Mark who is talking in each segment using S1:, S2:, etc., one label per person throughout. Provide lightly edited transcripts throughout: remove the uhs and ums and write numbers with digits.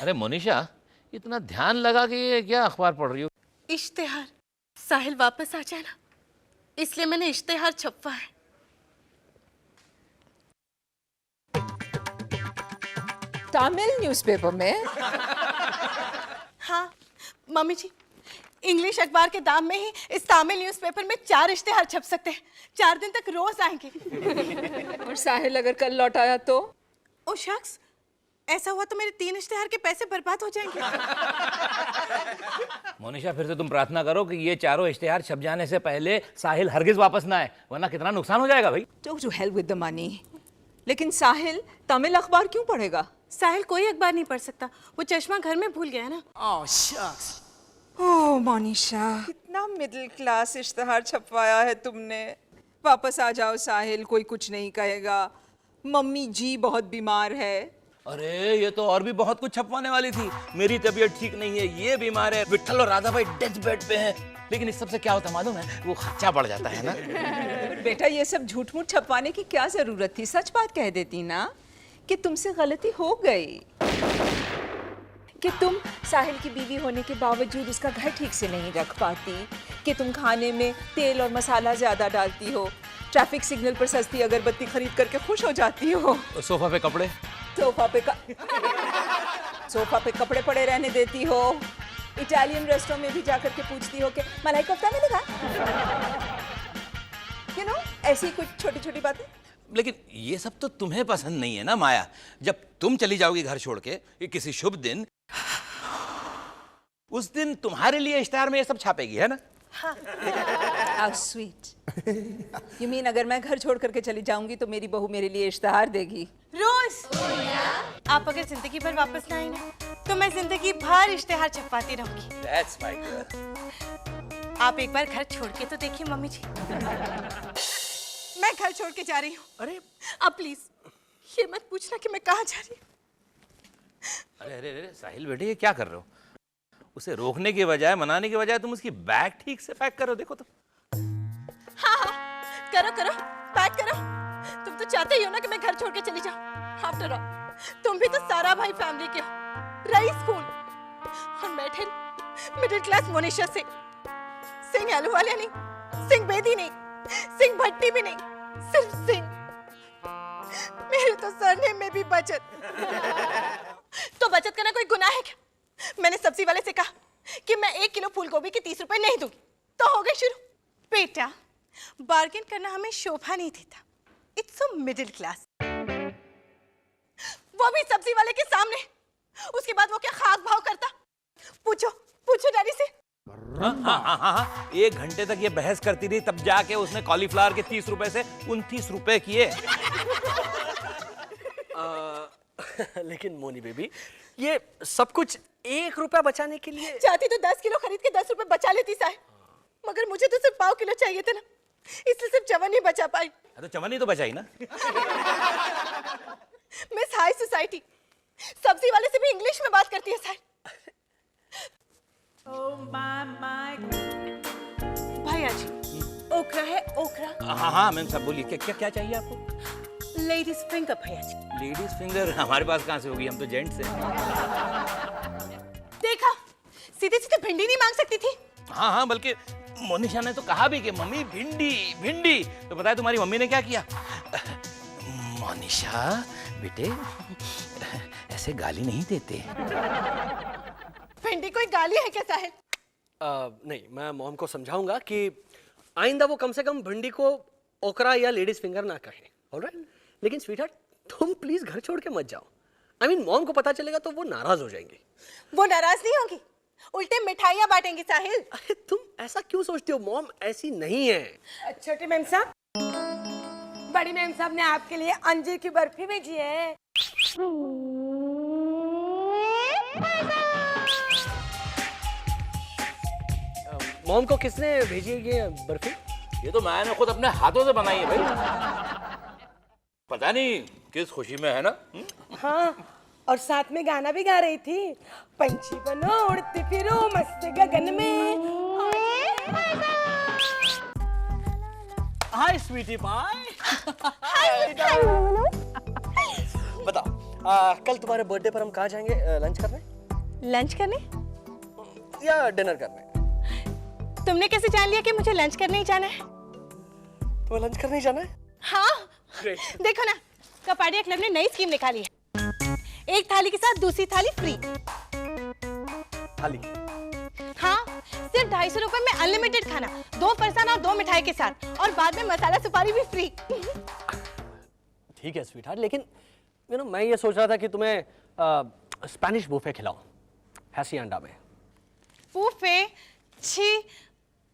S1: अरे मोनिशा, इतना ध्यान लगा के ये क्या अखबार पढ़ रही हो?
S2: इश्तेहार, साहिल वापस आ जाए ना, इसलिए मैंने इश्तेहार छपवा है।
S3: तमिल न्यूज़पेपर में?
S2: हाँ मम्मी जी, इंग्लिश अखबार के दाम में ही इस तमिल न्यूज़पेपर में 4 इश्तेहार छप सकते हैं। 4 दिन तक रोज आएंगे।
S3: और साहिल अगर कल लौट आया तो?
S2: ओ शख्स, ऐसा हुआ तो मेरे 3 इश्तेहार के पैसे बर्बाद हो जाएंगे।
S1: मोनिशा, फिर से तुम प्रार्थना करो कि ये चारों इश्तेहार छप जाने से पहले साहिल हरगिज वापस ना आए, वरना कितना नुकसान हो जाएगा भाई।
S3: To help with the money. लेकिन साहिल तमिल अखबार क्यों पढ़ेगा?
S2: साहिल कोई अखबार नहीं पढ़ सकता, वो चश्मा घर में भूल गया है ना।
S3: ओह शक्स। ओह मोनिशा, कितना मिडिल क्लास इश्तेहार छपवाया है तुमने। वापस आ जाओ साहिल, कोई कुछ नहीं कहेगा। मम्मी जी बहुत बीमार है।
S1: अरे ये तो और भी बहुत कुछ छपवाने वाली थी। मेरी तबीयत ठीक नहीं है, ये बीमार है, विट्ठल और राधा भाई डेथ बेड पे हैं। लेकिन इस सब से क्या होता है मालूम है? वो खर्चा बढ़ जाता है ना।
S3: बेटा ये सब झूठ मूठ छपवाने की क्या जरूरत थी? सच बात कह देती ना कि तुमसे गलती हो गई, कि तुम साहिल की बीवी होने के बावजूद उसका घर ठीक से नहीं रख पाती, कि तुम खाने में तेल और मसाला ज्यादा डालती हो, ट्रैफिक सिग्नल पर सस्ती अगरबत्ती खरीद करके खुश हो जाती हो,
S1: सोफा पे कपड़े
S3: सोफा पे कपड़े पड़े रहने देती हो, इटालियन रेस्टोरेंट में भी जाकर के पूछती हो कि मलाई कोफ्ता मिलेगा। यू नो, ऐसी कुछ छोटी छोटी बातें।
S1: लेकिन ये सब तो तुम्हें पसंद नहीं है ना माया। जब तुम चली जाओगी घर छोड़ के किसी शुभ दिन, उस दिन तुम्हारे लिए इश्तेहार में ये सब छापेगी, है ना?
S3: How sweet. You mean अगर मैं घर छोड़ करके चली जाऊंगी तो मेरी बहू मेरे लिए इश्तेहार देगी?
S2: रोज आप अगर जिंदगी भर वापस ना आए ना, तो मैं जिंदगी भर इश्तेहार छपवाती रहूंगी।
S1: That's my girl.
S2: आप एक बार घर छोड़ के तो देखिए मम्मी जी। मैं घर छोड़ के जा रही हूँ।
S1: अरे
S2: अब प्लीज ये मत पूछना कि मैं कहाँ जा रही हूँ।
S1: अरे अरे अरे साहिल बेटे, ये क्या कर रहे हो? उसे रोकने के बजाय, मनाने के बजाय तुम उसकी बैग ठीक से पैक करो। देखो तो।
S2: हाँ हाँ, करो करो, पैक करो। तुम तो चाहते ही हो ना कि मैं घर छोड़ के चली जाऊँ। आफ्टर ऑल तुम भी तो सारा भाई फैमिली के हो, रईस खून। और मैं ठहरी मिडिल क्लास मोनिशा सिंह अहलूवालिया नहीं, सिंह बेदी नहीं, सिंह भट्टी भी नहीं, सिर्फ सिंह। मेरे तो सरनेम में भी बचत। तो बचत करना कोई गुनाह है क्या? मैंने सब्जी वाले से कहा कि मैं 1 किलो फूल गोभी के 30 रुपए नहीं दूंगी, तो हो गई शुरू। बेटा, बार्गेन करना हमें शोभा नहीं देता। It's so middle class. वो भी सब्जी वाले के सामने। उसके बाद वो क्या खाक भाव करता? पूछो डैडी से।
S1: हाँ। 1 घंटे तक ये बहस करती रही, तब जाके उसने कॉलीफ्लावर के 30 रुपए से 29 रुपए किए।
S4: लेकिन मोनी बेबी, ये सब कुछ 1 रुपया बचाने के लिए।
S2: चाहती तो 10 किलो खरीद के 10 रुपए बचा लेती साहब, मगर मुझे तो सिर्फ 1/2 किलो चाहिए थे ना, इसलिए सिर्फ चवन ही बचा पाई।
S1: तो चवन्नी तो बचाई ना।
S2: मिस हाई सोसाइटी सब्जी वाले से भी इंग्लिश में बात करती है साहब। भैया जी, ओकरा है ओकरा।
S1: हाँ मैम साहब बोलिए, क्या चाहिए आपको?
S2: लेडीज फिंगर भैया जी।
S1: लेडीज फिंगर हमारे पास कहाँ से होगी? हम तो जेंट्स हैं।
S2: देखा, सीधे सीधे भिंडी नहीं मांग सकती थी।
S1: हाँ, बल्कि मोनिशा ने तो कहा भी कि मम्मी भिंडी। तो बताया तुम्हारी मम्मी ने क्या किया? मोनिशा बेटे, ऐसे गाली नहीं देते।
S2: भिंडी कोई गाली है क्या साहिल?
S4: नहीं, मैं मॉम को समझाऊंगा कि आइंदा वो कम से कम भिंडी को ओकरा या लेडीज फिंगर ना कहे। ऑलराइट? लेकिन स्वीटहार्ट, तुम प्लीज घर छोड़ के मत जाओ। I mean, मॉम को पता चलेगा तो वो नाराज हो जाएंगी।
S2: वो नाराज नहीं होंगी, उल्टे मिठाइयाँ बांटेंगी साहिल।
S4: अरे तुम ऐसा क्यों सोचती हो? मॉम ऐसी नहीं है।
S5: छोटे मैम साहब, बड़ी मैम साहब ने आपके लिए अंजीर की बर्फी भेजी है।
S4: मॉम को किसने भेजी है ये बर्फी?
S1: ये तो मैंने खुद अपने हाथों से बनाई है भाई। पता नहीं किस खुशी में, है ना?
S5: हाँ, और साथ में गाना भी गा रही थी, पंछी बनो उड़ते फिरो मस्त गगन में।
S4: हाय स्वीटी पाई। बताओ, कल तुम्हारे बर्थडे पर हम कहाँ जाएंगे लंच करने
S2: लंच करने?
S4: या डिनर करने?
S2: तुमने कैसे जान लिया कि मुझे लंच करने ही जाना है?
S4: तुम्हें लंच करने ही जाना है?
S2: हाँ।
S4: Great.
S2: देखो ना, कपाड़िया क्लब ने नई स्कीम निकाली है। एक थाली के साथ दूसरी थाली फ्री।
S4: थाली?
S2: हाँ, सिर्फ 250 रुपए में अनलिमिटेड खाना, 2 फरसान और 2 मिठाई के साथ, और बाद में मसाला सुपारी भी फ्री।
S4: ठीक है स्वीटहार्ट, लेकिन मैं ये सोच रहा था कि तुम्हें स्पेनिश बुफे खिलाऊं हैसिएंडा में।
S2: बुफे? छी,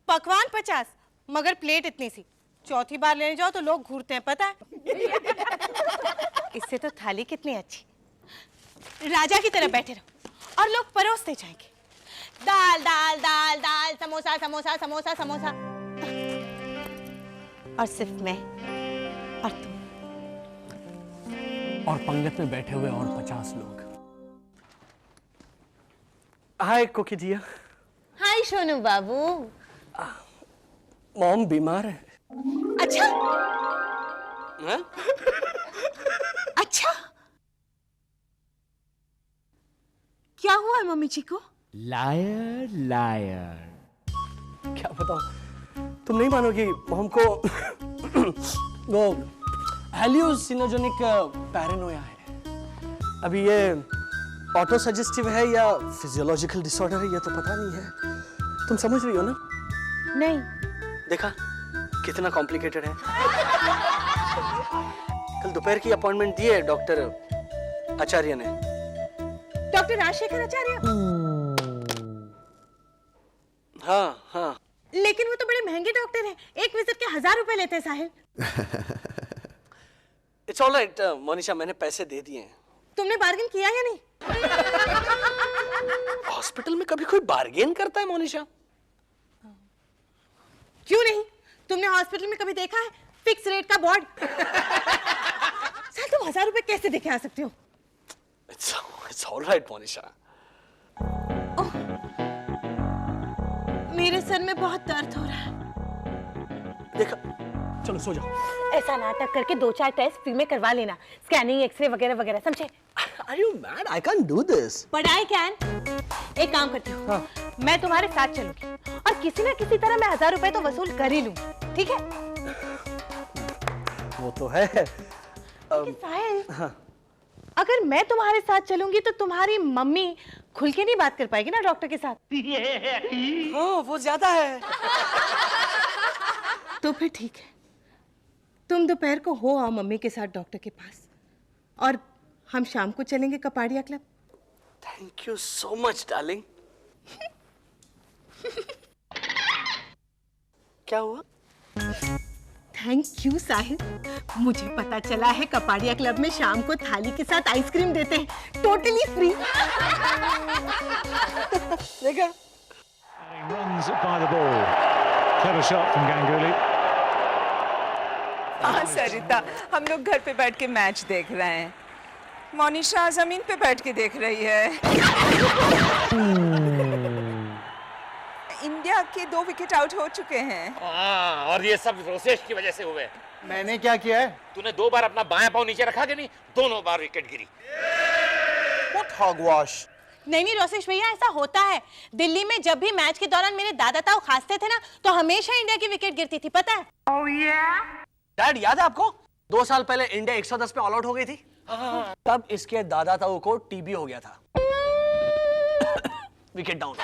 S2: पकवान 50, मगर प्लेट इतनी सी। चौथी बार लेने जाओ तो लोग घूरते हैं, पता है? इससे तो थाली कितनी अच्छी। राजा की तरह बैठे रहो और लोग परोसते जाएंगे। दाल दाल दाल दाल, समोसा समोसा समोसा समोसा, और सिर्फ मैं और तुम।
S4: और पंगत में बैठे हुए और 50 लोग। हाय कुकी जिया।
S2: हाय सोनू बाबू।
S4: मॉम बीमार है।
S2: अच्छा?
S4: हाँ?
S2: अच्छा, क्या हुआ है मम्मी जी को?
S6: Liar liar.
S4: क्या बताऊं, तुम नहीं मानोगी, मॉम को वो हेल्यूसिनोजेनिक पैरानोया है। अभी ये ऑटो सजेस्टिव है या फिजियोलॉजिकल डिसऑर्डर है, ये तो पता नहीं है। तुम समझ रही हो ना?
S2: नहीं।
S4: देखा कितना कॉम्प्लिकेटेड है। कल दोपहर की अपॉइंटमेंट दी है डॉक्टर आचार्य ने।
S2: डॉक्टर राजशेखर आचार्य?
S4: हाँ हाँ।
S2: लेकिन वो तो बड़े महंगे डॉक्टर हैं, एक विजिट के 1000 रुपए लेते हैं साहिल।
S4: इट्स ऑल राइट मोनिशा, मैंने पैसे दे दिए हैं।
S2: तुमने बार्गेन किया या नहीं?
S4: हॉस्पिटल में कभी कोई बार्गेन करता है मोनिशा?
S2: क्यों नहीं? तुमने हॉस्पिटल में कभी देखा है फिक्स रेट का बोर्ड? साल तुम 1000 रुपए कैसे देके आ सकते हो?
S4: It's all right Monisha.
S2: मेरे सर में बहुत दर्द हो रहा है।
S4: देखा, चलो सो जाओ।
S2: ऐसा नाटक करके 2-4 टेस्ट फ्री में करवा लेना, स्कैनिंग, एक्सरे वगैरह वगैरह, समझे?
S4: Are you mad? I can't do this.
S2: But I can. एक काम करती हूँ, मैं तुम्हारे साथ चलूंगी और किसी ना किसी तरह मैं 1000 रुपए तो वसूल कर ही लूंगी, ठीक है?
S4: वो तो है।
S2: साहिल, अगर मैं तुम्हारे साथ चलूंगी तो तुम्हारी मम्मी खुल के नहीं बात कर पाएगी ना डॉक्टर के साथ।
S4: हाँ, वो ज्यादा है।
S2: तो फिर ठीक है, तुम दोपहर को हो आओ मम्मी के साथ डॉक्टर के पास, और हम शाम को चलेंगे Kapadia club.
S4: Thank you so much, darling. क्या हुआ?
S2: थैंक यू साहिल, मुझे पता चला है कपाड़िया क्लब में शाम को थाली के साथ आइसक्रीम देते हैं, टोटली फ्री।
S4: देखा?
S6: Runs by the ball. Clever shot from Ganguly.
S3: हाँ सरिता, हम लोग घर पे बैठ के मैच देख रहे हैं। मोनिशा जमीन पे बैठ के देख रही है। इंडिया के 2 विकेट आउट हो चुके हैं।
S1: हाँ, और ये सब रोसेश की वजह से हुए।
S6: मैंने क्या किया है?
S1: तूने 2 बार अपना बायां पांव नीचे रखा कि नहीं? दोनों बार विकेट गिरी।
S6: What hogwash?
S2: नहीं रोसेश भैया, ऐसा होता है। दिल्ली में जब भी मैच के दौरान मेरे दादा ताऊ खांसते थे ना, तो हमेशा इंडिया की विकेट गिरती थी, पता है?
S4: डैड, याद है आपको? 2 साल पहले इंडिया 110 पे ऑल आउट हो गई थी। तब इसके दादा ताऊ को टीबी हो गया था। Wicket down.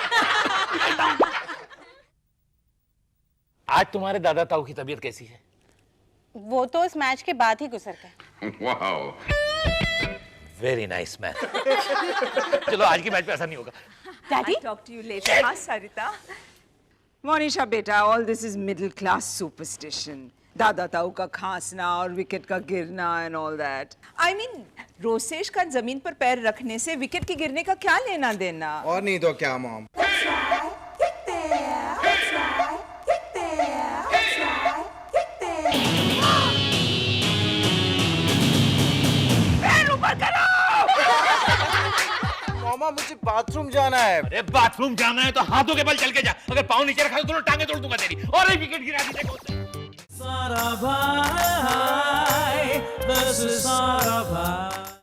S1: आज तुम्हारे दादा ताऊ की तबीयत कैसी है?
S2: वो तो इस मैच के बाद ही गुजर गए।
S1: Very nice man. चलो आज की मैच में ऐसा नहीं होगा।
S2: Daddy,
S3: talk to you later. हाँ सरिता। मोनिशा बेटा, all this is middle class superstition. दादा ताऊ का खांसना और विकेट का गिरना and all that. I mean, Rosesh का जमीन पर पैर रखने से विकेट के गिरने का क्या लेना देना?
S7: और नहीं तो क्या मॉम? मामा, मुझे बाथरूम जाना है।
S1: अरे बाथरूम जाना है तो हाथों के बल चल के जा। अगर पाँव नीचे रखा तो दोनों टांगे तोड़ दूंगा तेरी। और एक विकेट गिरा दी देखो।
S8: Sarabhai, this is Sarabhai.